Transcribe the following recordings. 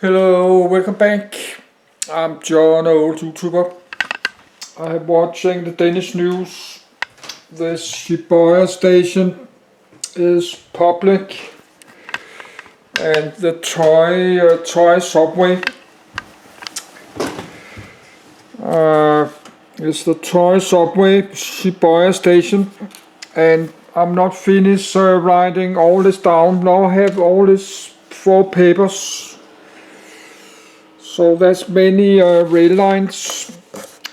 Hello, welcome back. I'm John, an old YouTuber. I'm watching the Danish news. The Shibuya station is public, and the toy subway is the toy subway Shibuya station. And I'm not finished writing all this down. Now I have all these 4 papers. So that's many rail lines,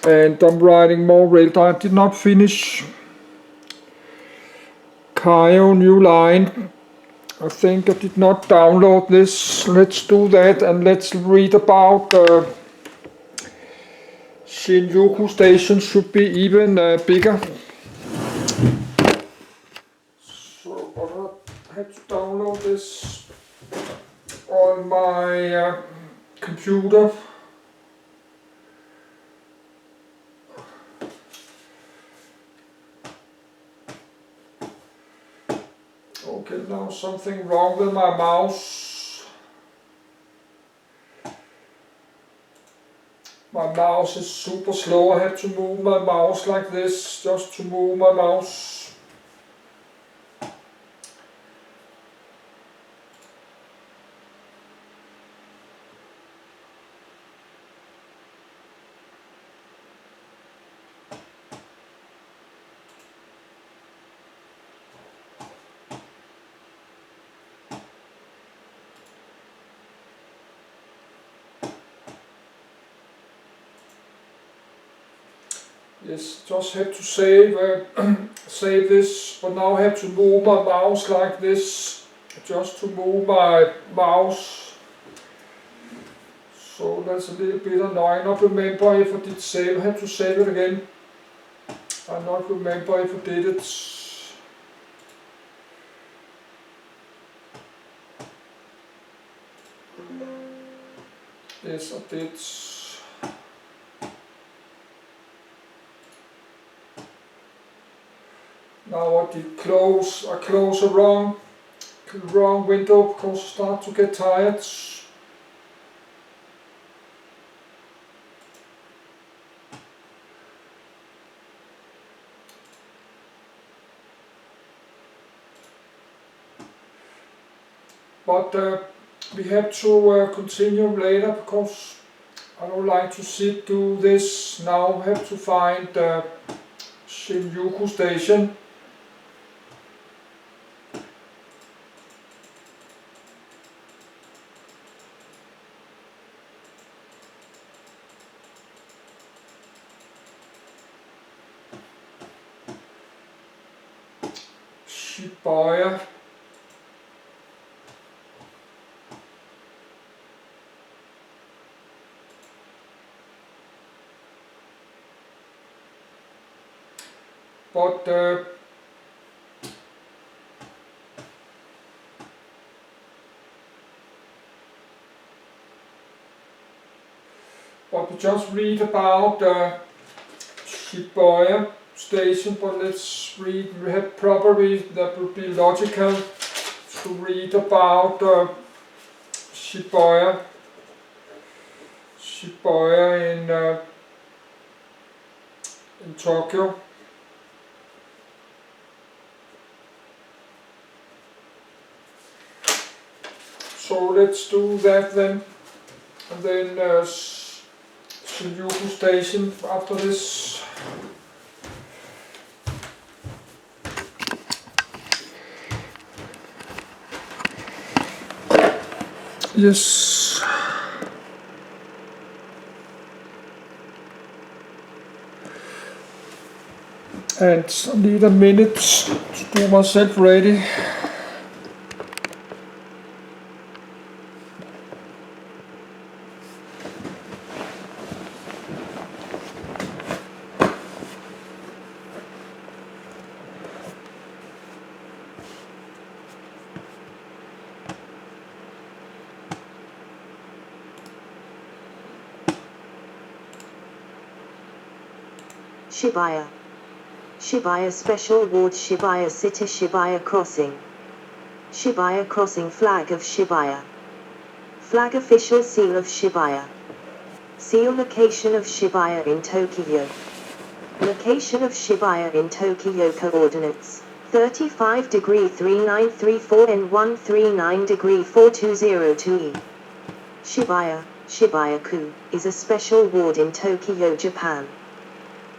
and I'm writing more rail lines. I did not finish Kaio new line. I think I did not download this. Let's do that, and let's read about Shinjuku station. Should be even bigger. So I had to download this on my computer. Okay, now something wrong with my mouse. My mouse is super slow. I have to move my mouse like this just to move my mouse. Yes, just have to save this, but now I have to move my mouse like this, just to move my mouse. So that's a little bit annoying. I not remember if I did save. I have to save it again. I not remember if I did it. Yes, I did. Now I did close. I close a wrong window because I start to get tired. But we have to continue later because I don't like to do this now. I have to find Shinjuku station. Shibuya. But we just read about Shibuya station, but let's read, probably that would be logical to read about Shibuya in Tokyo. So let's do that then, and then Shinjuku station after this. Yes. And I need a minute to do myself ready. Shibuya. Shibuya Special Award Shibuya City Shibuya Crossing. Shibuya Crossing Flag of Shibuya. Flag official seal of Shibuya. Seal location of Shibuya in Tokyo. Location of Shibuya in Tokyo coordinates 35 degree 3934 and 139 degree 4202 E. Shibuya-ku, is a special ward in Tokyo, Japan.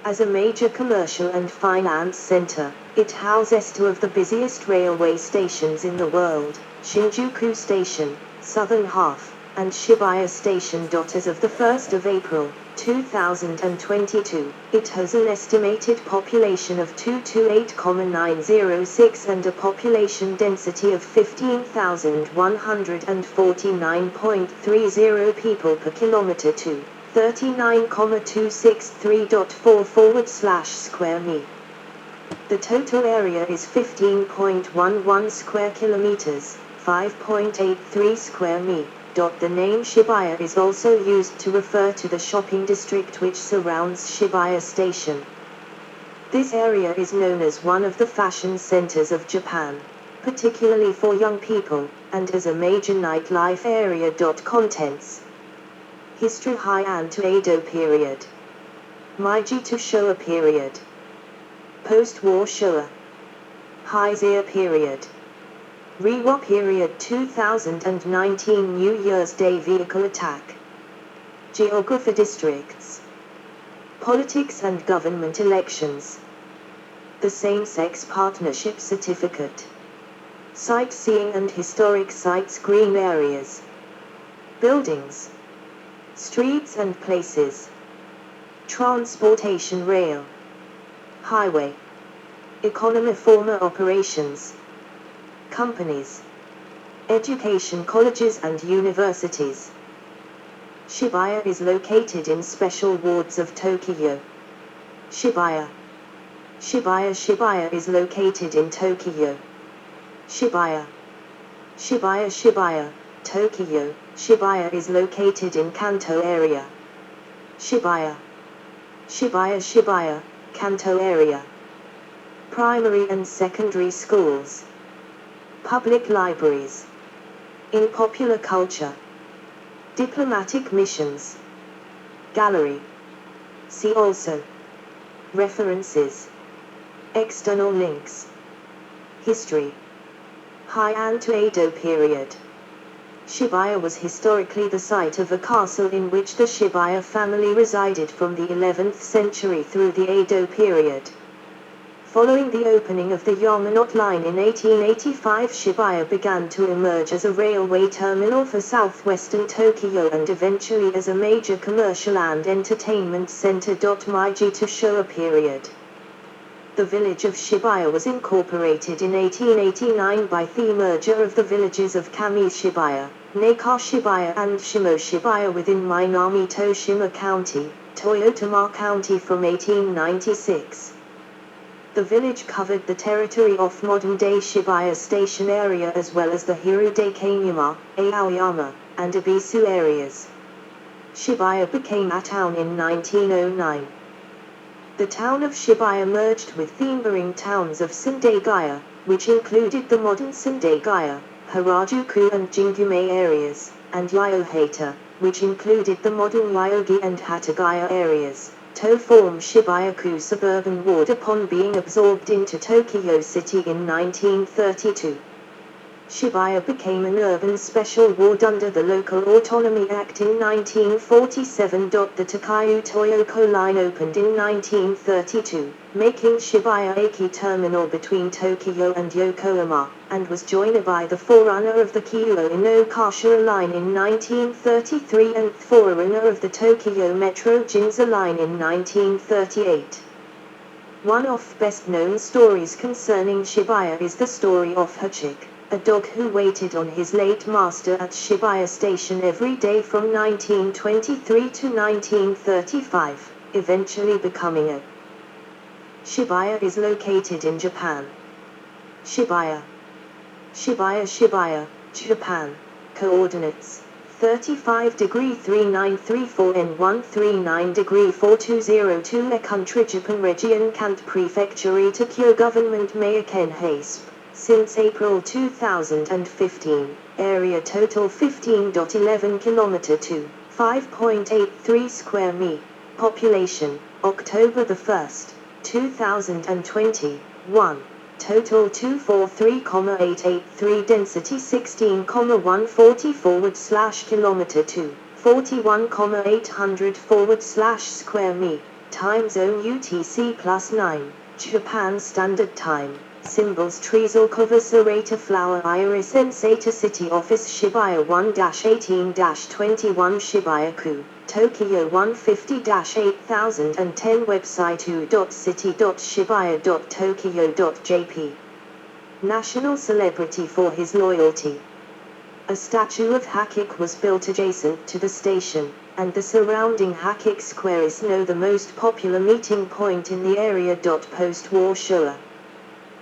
As a major commercial and finance center, it houses two of the busiest railway stations in the world, Shinjuku Station, southern half, and Shibuya Station. As of the 1st of April, 2022, it has an estimated population of 228,906 and a population density of 15,149.30 people per kilometer to 39,263.4 /square mi. The total area is 15.11 square kilometers, 5.83 square mi. The name Shibuya is also used to refer to the shopping district which surrounds Shibuya Station. This area is known as one of the fashion centers of Japan, particularly for young people, and as a major nightlife area. Contents: History: Heian to Edo period. Meiji to Showa period. Post-war Showa. Heisei period. Reiwa period. 2019 New Year's Day vehicle attack. Geography: districts. Politics and government elections. The same-sex partnership certificate. Sightseeing and historic sites. Green areas. Buildings. Streets and places. Transportation: rail. Highway. Economy: former operations. Companies. Education: colleges and universities. Shibuya is located in special wards of Tokyo. Shibuya is located in Tokyo. Shibuya, Tokyo. Shibuya is located in Kanto area. Shibuya, Kanto area. Primary and secondary schools. Public libraries. In popular culture. Diplomatic missions. Gallery. See also. References. External links. History. Heian to Edo period. Shibuya was historically the site of a castle in which the Shibuya family resided from the 11th century through the Edo period. Following the opening of the Yamanote Line in 1885, Shibuya began to emerge as a railway terminal for southwestern Tokyo and eventually as a major commercial and entertainment center. Meiji to Showa period. The village of Shibuya was incorporated in 1889 by the merger of the villages of Kami Shibuya, Neika Shibuya and Shimo Shibuya within Minami-Toshima County, Toyotama County from 1896. The village covered the territory of modern-day Shibuya Station area as well as the Hirudekanyama, Aoyama, and Ebisu areas. Shibuya became a town in 1909. The town of Shibuya merged with the neighboring towns of Sendagaya, which included the modern Sendagaya, Harajuku and Jingume areas, and Yohata, which included the modern Yogi and Hatagaya areas, to form Shibuya-ku suburban ward upon being absorbed into Tokyo City in 1932. Shibuya became an urban special ward under the Local Autonomy Act in 1947. The Tokyu Toyoko Line opened in 1932, making Shibuya a key terminal between Tokyo and Yokohama, and was joined by the forerunner of the Kyoto Inokashira Line in 1933 and forerunner of the Tokyo Metro Ginza Line in 1938. One of best-known stories concerning Shibuya is the story of Hachik, a dog who waited on his late master at Shibuya Station every day from 1923 to 1935, eventually becoming a. Shibuya is located in Japan. Shibuya, Japan. Coordinates: 35 degree 3934 and 139 degree 4202. A country: Japan. Region: Kanto Prefecture. Tokyo Government. Mayor: Ken Hasp. Since April 2015, area total 15.11 km to 5.83 square mi. Population, October 1st, 2021. Total 243,883 density 16,140 /km to 41,800 square mi. Time zone UTC +9, Japan Standard Time. Symbols Treasel Cover Serrata Flower Iris Sensata City Office Shibuya 1-18-21 Shibuya-ku, Tokyo 150-8010 Website u.city.shibuya.tokyo.jp. National celebrity for his loyalty. A statue of Hakik was built adjacent to the station, and the surrounding Hakik Square is now the most popular meeting point in the area. Post-war Showa.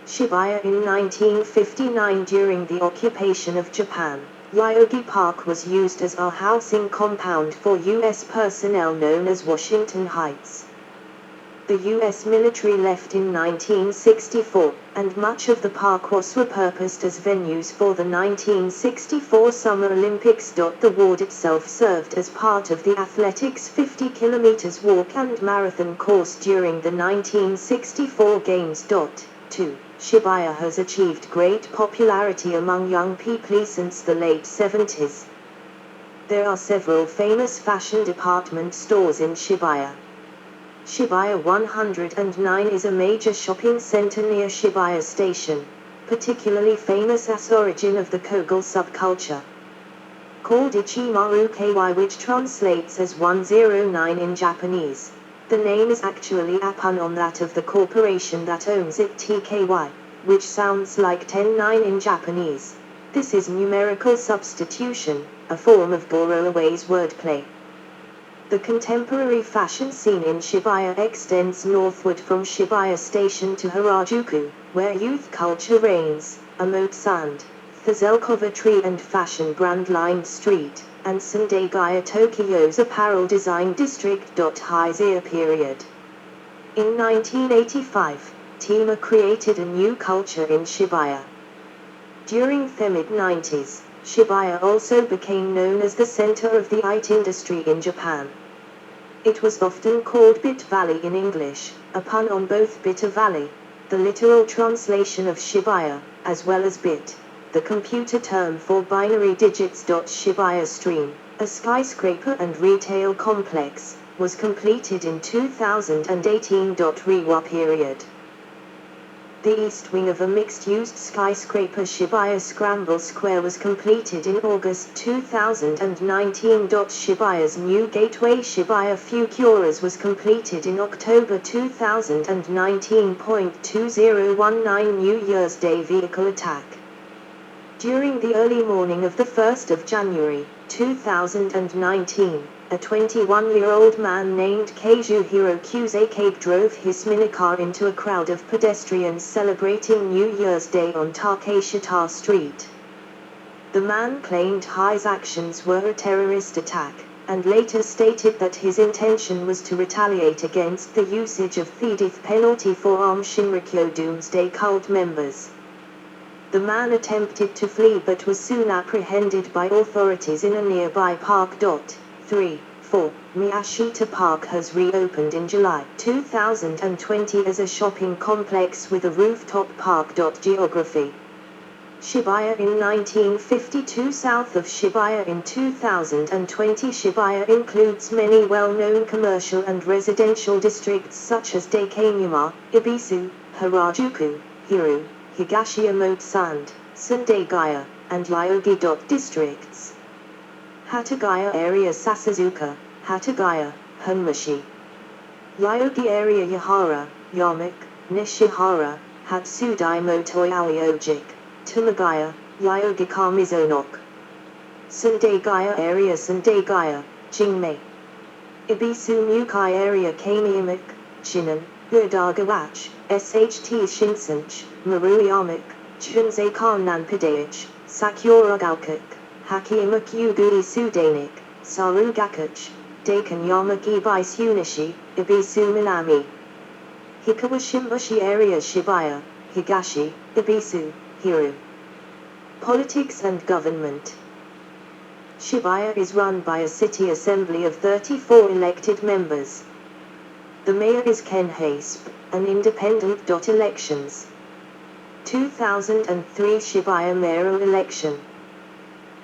Shibuya in 1959. During the occupation of Japan, Ryogi Park was used as a housing compound for U.S. personnel known as Washington Heights. The U.S. military left in 1964, and much of the park was repurposed as venues for the 1964 Summer Olympics. The ward itself served as part of the athletics 50 km walk and marathon course during the 1964 Games. 2. Shibuya has achieved great popularity among young people since the late 70s. There are several famous fashion department stores in Shibuya. Shibuya 109 is a major shopping center near Shibuya Station, particularly famous as origin of the Kogel subculture. Called Ichimaru Ky, which translates as 109 in Japanese. The name is actually a pun on that of the corporation that owns it, TKY, which sounds like 109 in Japanese. This is numerical substitution, a form of borrow-away's wordplay. The contemporary fashion scene in Shibuya extends northward from Shibuya Station to Harajuku, where youth culture reigns, a moat sand, Zelkova tree and fashion brand-lined street, and Sendai-gaya, Tokyo's apparel design district. Heisei period. In 1985, Tima created a new culture in Shibuya. During the mid-90s, Shibuya also became known as the center of the IT industry in Japan. It was often called Bit Valley in English, a pun on both Bitter Valley, the literal translation of Shibuya, as well as bit, the computer term for binary digits. Shibuya Stream, a skyscraper and retail complex, was completed in 2018. Reiwa period. The east wing of a mixed-use skyscraper Shibuya Scramble Square was completed in August 2019. Shibuya's new gateway Shibuya Fukuoras was completed in October 2019. 2019 New Year's Day vehicle attack. During the early morning of the 1st of January, 2019, a 21-year-old man named Kazuhiro Kusakabe drove his minicar into a crowd of pedestrians celebrating New Year's Day on Takeshita Street. The man claimed his actions were a terrorist attack, and later stated that his intention was to retaliate against the usage of the death penalty for armed Shinrikyo Doomsday Cult members. The man attempted to flee but was soon apprehended by authorities in a nearby park. 3. 4. Miyashita Park has reopened in July 2020 as a shopping complex with a rooftop park. Geography. Shibuya in 1952. South of Shibuya in 2020. Shibuya includes many well-known commercial and residential districts such as Daikanyama, Ibisu, Harajuku, Hiru, Higashiyama Sand, Sendai-gaya, and Ryogi. Districts. Hatagaya area Sasazuka, Hatagaya, Honmashi. Ryogi area Yahara, Yamik, Nishihara, Hatsudai Motoi Aoyojik, Tumagaya, Ryogi Kamizonok. Sendai-gaya area Sendai-gaya, Jingmei. Ibisu Mukai area Kamiyamik, Chinan, Yodagawach, SHT Shinsench, Maruyamik, Chunzei Kannan Pidayach, Sakura Gaukuk, Hakiyamak Yugui Sudanik, Sarugakach, Daikanyama Gibai Sunishi, Ibisu Minami. Hikawashimbushi area Shibuya, Higashi, Ibisu, Hiru. Politics and government. Shibuya is run by a city assembly of 34 elected members. The mayor is Ken Hasp, an independent. Elections. 2003 Shibuya mayoral election.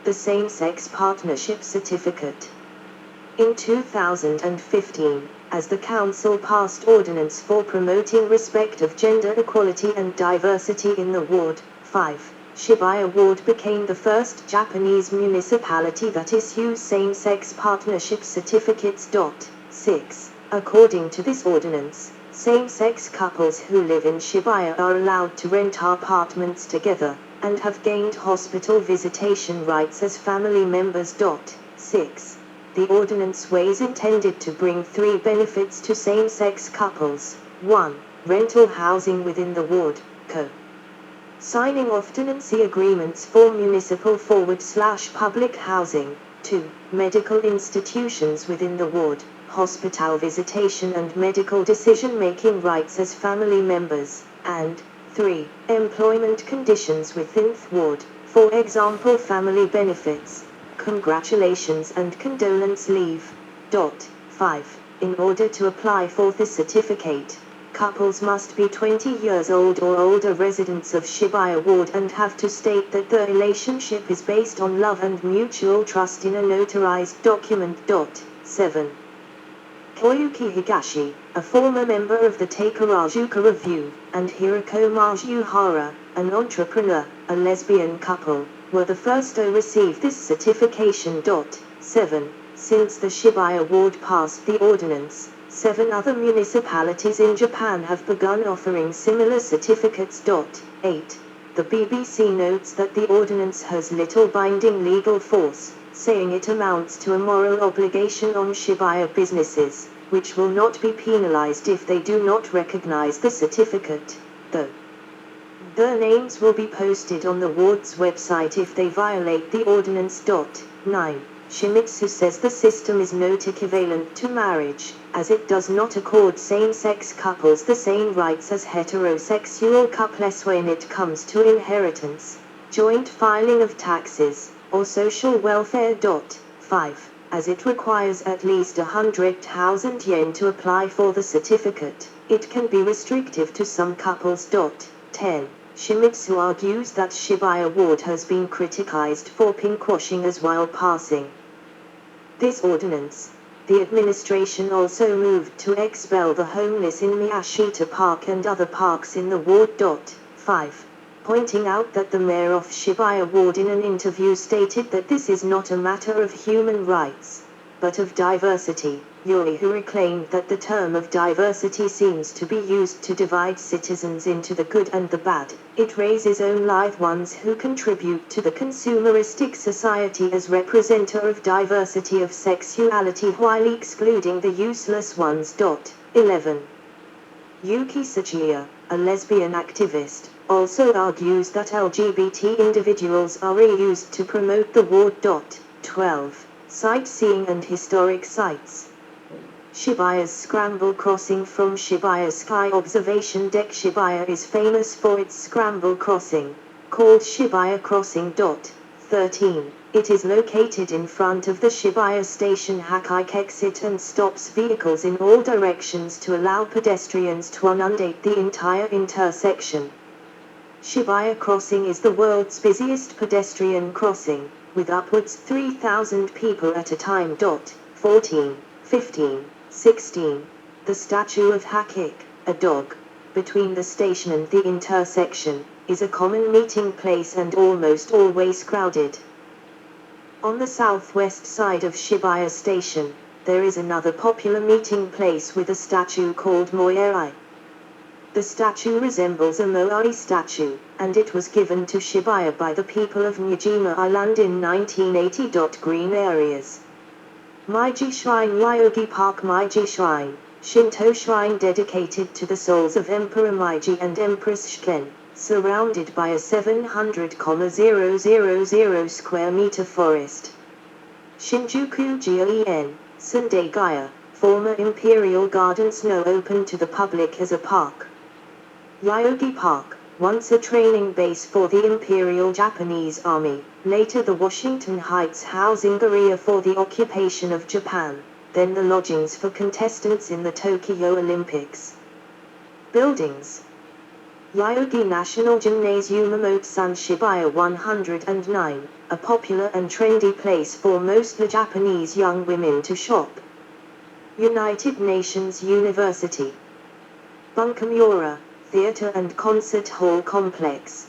The same-sex partnership certificate. In 2015, as the council passed ordinance for promoting respect of gender equality and diversity in the ward, 5, Shibuya ward became the first Japanese municipality that issues same-sex partnership certificates. 6. According to this ordinance, same-sex couples who live in Shibuya are allowed to rent apartments together, and have gained hospital visitation rights as family members. 6. The ordinance was intended to bring 3 benefits to same-sex couples. 1. Rental housing within the ward, signing of tenancy agreements for municipal/public housing. 2. Medical institutions within the ward, hospital visitation and medical decision-making rights as family members. And 3. Employment conditions within the ward, for example family benefits, congratulations and condolence leave. 5. In order to apply for the certificate, couples must be 20 years old or older, residents of Shibuya ward, and have to state that the relationship is based on love and mutual trust in a notarized document. 7. Koyuki Higashi, a former member of the Takarazuka Review, and Hiroko Majuhara, an entrepreneur, a lesbian couple, were the first to receive this certification. 7. Since the Shibuya ward passed the ordinance, 7 other municipalities in Japan have begun offering similar certificates. 8. The BBC notes that the ordinance has little binding legal force, saying it amounts to a moral obligation on Shibuya businesses, which will not be penalized if they do not recognize the certificate, though their names will be posted on the ward's website if they violate the ordinance. 9. Shimizu says the system is not equivalent to marriage, as it does not accord same-sex couples the same rights as heterosexual couples when it comes to inheritance, joint filing of taxes, or social welfare. 5. As it requires at least 100,000 yen to apply for the certificate, it can be restrictive to some couples. 10. Shimizu argues that Shibuya ward has been criticized for pinkwashing as while passing this ordinance. The administration also moved to expel the homeless in Miyashita Park and other parks in the ward. 5. Pointing out that the mayor of Shibuya ward in an interview stated that this is not a matter of human rights, but of diversity. Yuri, who reclaimed that the term of diversity seems to be used to divide citizens into the good and the bad, it raises only ones who contribute to the consumeristic society as representative of diversity of sexuality while excluding the useless ones. 11. Yuki Sachiya, a lesbian activist, also argues that LGBT individuals are reused to promote the ward. 12. Sightseeing and historic sites. Shibuya's Scramble Crossing from Shibuya Sky Observation Deck. Shibuya is famous for its Scramble Crossing, called Shibuya Crossing. 13. It is located in front of the Shibuya Station Hakike exit and stops vehicles in all directions to allow pedestrians to inundate the entire intersection. Shibuya Crossing is the world's busiest pedestrian crossing, with upwards 3,000 people at a time. 14, 15, 16. The statue of Hakik, a dog, between the station and the intersection, is a common meeting place and almost always crowded. On the southwest side of Shibuya Station, there is another popular meeting place with a statue called Moai. The statue resembles a Moai statue, and it was given to Shibuya by the people of Miyajima Island in 1980. Green areas. Meiji Shrine. Ryogi Park. Meiji Shrine, Shinto shrine dedicated to the souls of Emperor Meiji and Empress Shiken, surrounded by a 700,000 square meter forest. Shinjuku Gien, Sendai-gaya, former Imperial Gardens, now open to the public as a park. Ryogi Park, once a training base for the Imperial Japanese Army, later the Washington Heights housing area for the occupation of Japan, then the lodgings for contestants in the Tokyo Olympics. Buildings: Yoyogi National Gymnasium, Omotsan, Shibuya 109, a popular and trendy place for mostly Japanese young women to shop. United Nations University. Bunkamura, Theatre and Concert Hall Complex.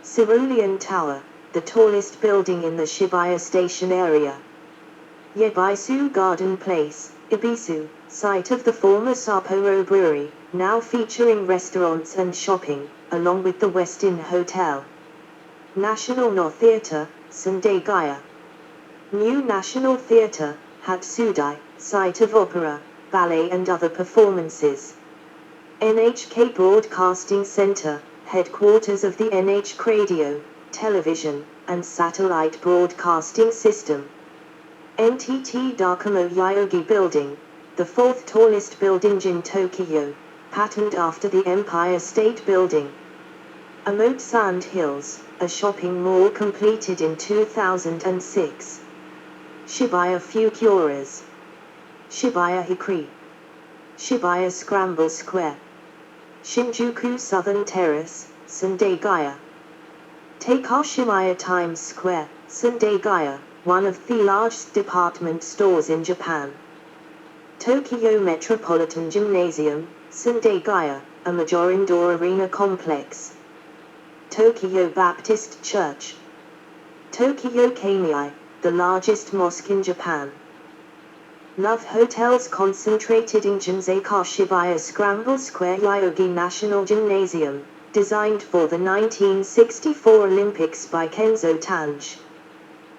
Cerulean Tower, the tallest building in the Shibuya Station area. Yebaisu Garden Place, Ibisu, site of the former Sapporo Brewery, now featuring restaurants and shopping, along with the Westin Hotel. National No Theatre, Sendai-gaya. New National Theatre, Hatsudai, site of opera, ballet and other performances. NHK Broadcasting Center, headquarters of the NHK Radio, Television, and Satellite Broadcasting System. NTT Docomo Yoyogi Building, the fourth tallest building in Tokyo, patterned after the Empire State Building. Amote Sand Hills, a shopping mall completed in 2006. Shibuya Fukuoras. Shibuya Hikari. Shibuya Scramble Square. Shinjuku Southern Terrace, Sendai-gaya. Takashimaya Times Square, Sendai-gaya, one of the largest department stores in Japan. Tokyo Metropolitan Gymnasium, Sendai-gaya, a major indoor arena complex. Tokyo Baptist Church. Tokyo Kamiai, the largest mosque in Japan. Love hotels concentrated in Jinseika Shibuya Scramble Square. Yoyogi National Gymnasium, designed for the 1964 Olympics by Kenzo Tange.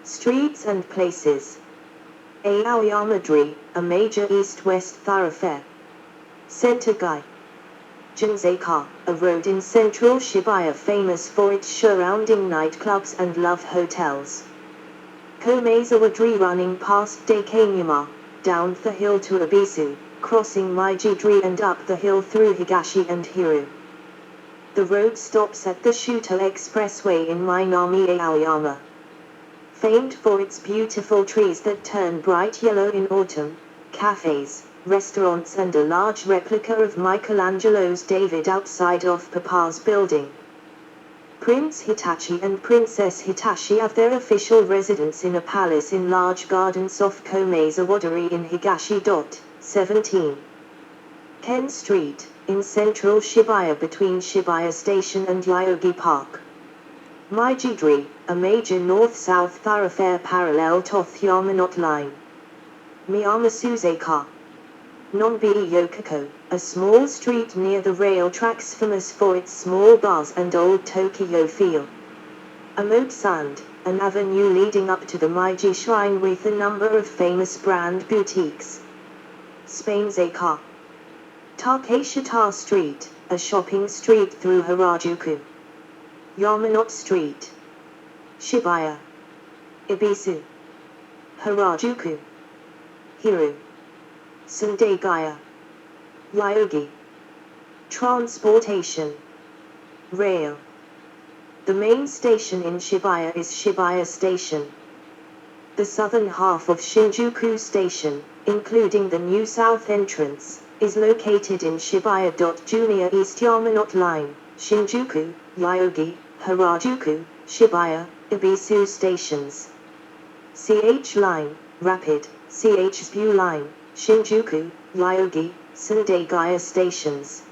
Streets and places. Aoyama-dri, a major east-west thoroughfare. Center-gai. Jinseika, a road in central Shibuya famous for its surrounding nightclubs and love hotels. Komezawa-dri, running past Daikanyama, down the hill to Ibisu, crossing Maiji-dri and up the hill through Higashi and Hiru. The road stops at the Shuto Expressway in Minami Aoyama. Famed for its beautiful trees that turn bright yellow in autumn, cafes, restaurants and a large replica of Michelangelo's David outside of Papa's building. Prince Hitachi and Princess Hitachi have their official residence in a palace in large gardens off Komezawa-dri in Higashi. 17. Ken Street, in central Shibuya between Shibuya Station and Yoyogi Park. Maiji-dri, a major north-south thoroughfare parallel to the Yamanote Line. Miyama-suzeika. Nonbi Yokoko, a small street near the rail tracks famous for its small bars and old Tokyo feel. Amote Sand, an avenue leading up to the Meiji Shrine with a number of famous brand boutiques. Spainzeika. Takeshita Street, a shopping street through Harajuku. Yamanote Street. Shibuya. Ibisu. Harajuku. Hiru. Sendai-gaya. Yoyogi. Transportation. Rail. The main station in Shibuya is Shibuya Station. The southern half of Shinjuku Station, including the new south entrance, is located in Shibuya. Junior East Yamanote Line, Shinjuku, Yoyogi, Harajuku, Shibuya, Ibisu stations. CH Line, Rapid, CH Shibuya Line, Shinjuku, Yoyogi, Sendai-gaya stations.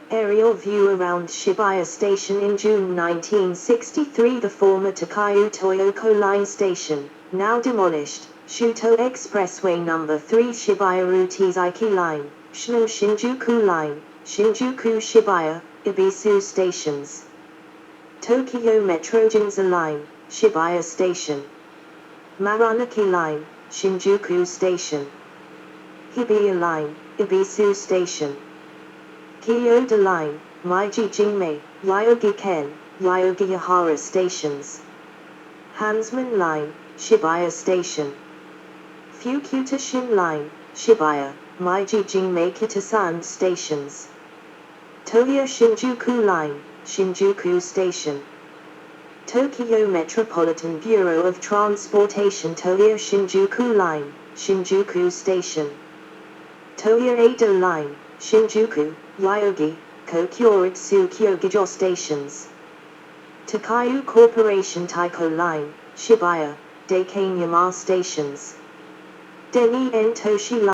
Aerial view around Shibuya Station in June 1963. The former Takayu Toyoko Line station, now demolished, Shuto Expressway No. 3 Shibuya Rutizaki Line, Shino Shinjuku Line, Shinjuku Shibuya, Ibisu stations. Tokyo Metro Ginza Line, Shibuya Station. Maranaki Line, Shinjuku Station. Hibiya Line, Ibisu Station. Kyoto Line, Meiji Jinmei, Yoyogi Ken, Yoyogi Yahara stations. Hansman Line, Shibuya Station. Fukuta Shin Line, Shibuya, Meiji Jinmei Kitasan stations. Toya Shinjuku Line, Shinjuku Station. Tokyo Metropolitan Bureau of Transportation Toyo Shinjuku Line, Shinjuku Station. Toyo Edo Line, Shinjuku, Yogi, Kokyoritsu Kyogijo Stations. Takayu Corporation Taiko Line, Shibuya, Daikanyama Stations. Deni en Toshi Line.